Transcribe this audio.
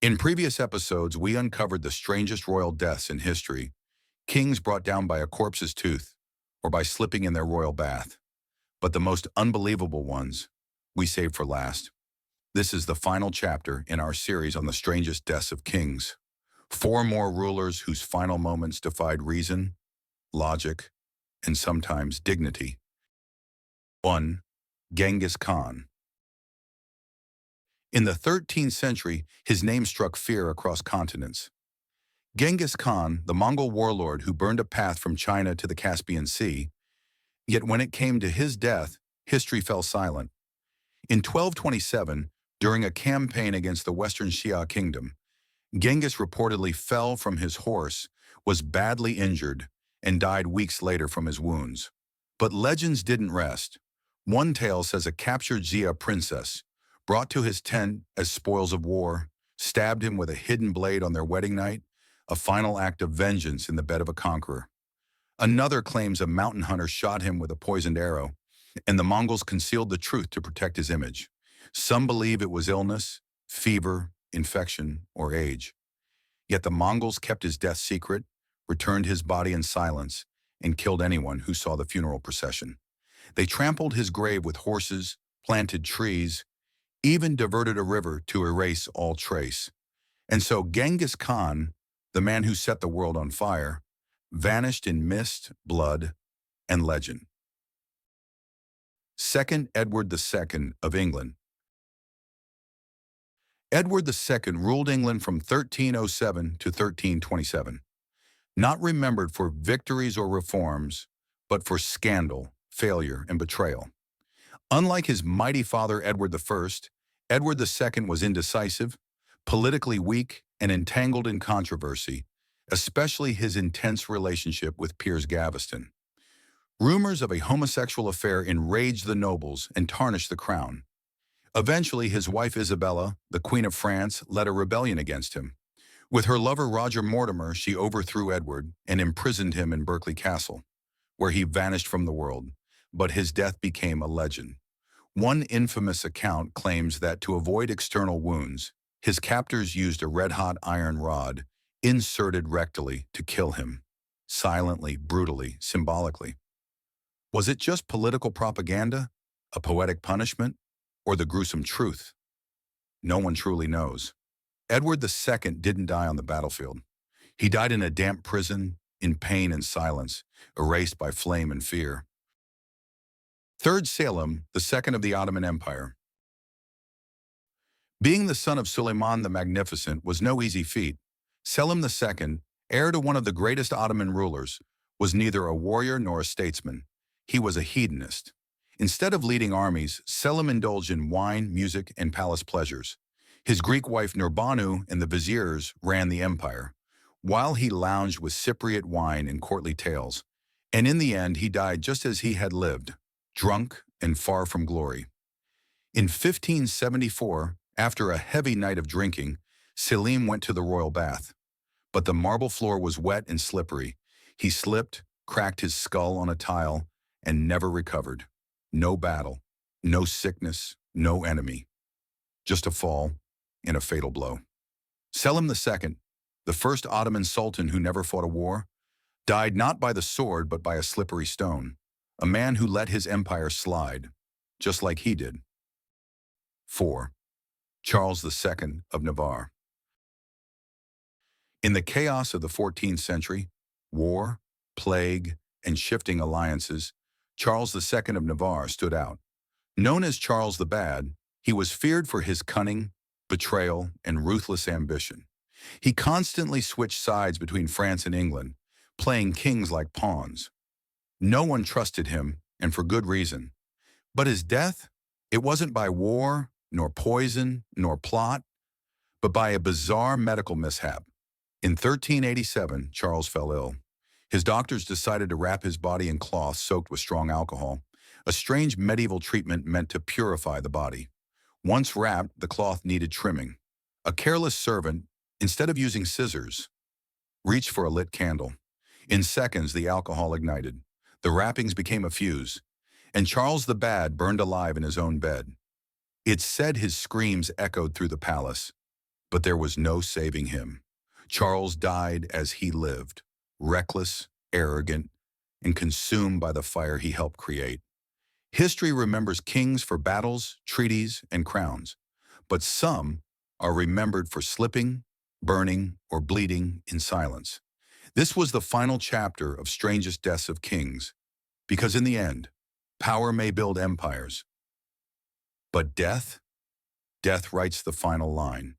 In previous episodes, we uncovered the strangest royal deaths in history, kings brought down by a corpse's tooth or by slipping in their royal bath. But the most unbelievable ones we saved for last. This is the final chapter in our series on the strangest deaths of kings. Four more rulers whose final moments defied reason, logic, and sometimes dignity. 1. Genghis Khan. In the 13th century, his name struck fear across continents. Genghis Khan, the Mongol warlord who burned a path from China to the Caspian Sea, yet when it came to his death, history fell silent. In 1227, during a campaign against the Western Xia kingdom, Genghis reportedly fell from his horse, was badly injured, and died weeks later from his wounds. But legends didn't rest. One tale says a captured Xia princess, brought to his tent as spoils of war, stabbed him with a hidden blade on their wedding night, a final act of vengeance in the bed of a conqueror. Another claims a mountain hunter shot him with a poisoned arrow, and the Mongols concealed the truth to protect his image. Some believe it was illness, fever, infection, or age. Yet the Mongols kept his death secret, returned his body in silence, and killed anyone who saw the funeral procession. They trampled his grave with horses, planted trees, even diverted a river to erase all trace. And so Genghis Khan, the man who set the world on fire, vanished in mist, blood, and legend. 2nd Edward II of England. Edward II ruled England from 1307 to 1327, not remembered for victories or reforms, but for scandal, failure, and betrayal. Unlike his mighty father Edward I, Edward II was indecisive, politically weak, and entangled in controversy, especially his intense relationship with Piers Gaveston. Rumors of a homosexual affair enraged the nobles and tarnished the crown. Eventually, his wife Isabella, the Queen of France, led a rebellion against him. With her lover Roger Mortimer, she overthrew Edward and imprisoned him in Berkeley Castle, where he vanished from the world, but his death became a legend. One infamous account claims that to avoid external wounds, his captors used a red-hot iron rod inserted rectally to kill him, silently, brutally, symbolically. Was it just political propaganda, a poetic punishment, or the gruesome truth? No one truly knows. Edward II didn't die on the battlefield. He died in a damp prison, in pain and silence, erased by flame and fear. 3rd Selim, the second of the Ottoman Empire. Being the son of Suleiman the Magnificent was no easy feat. Selim II, heir to one of the greatest Ottoman rulers, was neither a warrior nor a statesman. He was a hedonist. Instead of leading armies, Selim indulged in wine, music, and palace pleasures. His Greek wife Nurbanu and the viziers ran the empire, while he lounged with Cypriot wine and courtly tales. And in the end, he died just as he had lived, drunk and far from glory. In 1574, after a heavy night of drinking, Selim went to the royal bath. But the marble floor was wet and slippery. He slipped, cracked his skull on a tile, and never recovered. No battle, no sickness, no enemy. Just a fall and a fatal blow. Selim II, the first Ottoman sultan who never fought a war, died not by the sword but by a slippery stone, a man who let his empire slide, just like he did. 4. Charles II of Navarre. In the chaos of the 14th century, war, plague, and shifting alliances, Charles II of Navarre stood out. Known as Charles the Bad, he was feared for his cunning, betrayal, and ruthless ambition. He constantly switched sides between France and England, playing kings like pawns. No one trusted him, and for good reason. But his death, it wasn't by war, nor poison, nor plot, but by a bizarre medical mishap. In 1387, Charles fell ill. His doctors decided to wrap his body in cloth soaked with strong alcohol, a strange medieval treatment meant to purify the body. Once wrapped, the cloth needed trimming. A careless servant, instead of using scissors, reached for a lit candle. In seconds, the alcohol ignited. The wrappings became a fuse, and Charles the Bad burned alive in his own bed. It's said his screams echoed through the palace. But there was no saving him. Charles died as he lived, reckless, arrogant, and consumed by the fire he helped create. History remembers kings for battles, treaties, and crowns, but some are remembered for slipping, burning, or bleeding in silence. This was the final chapter of Strangest Deaths of Kings, because in the end, power may build empires, but death writes the final line.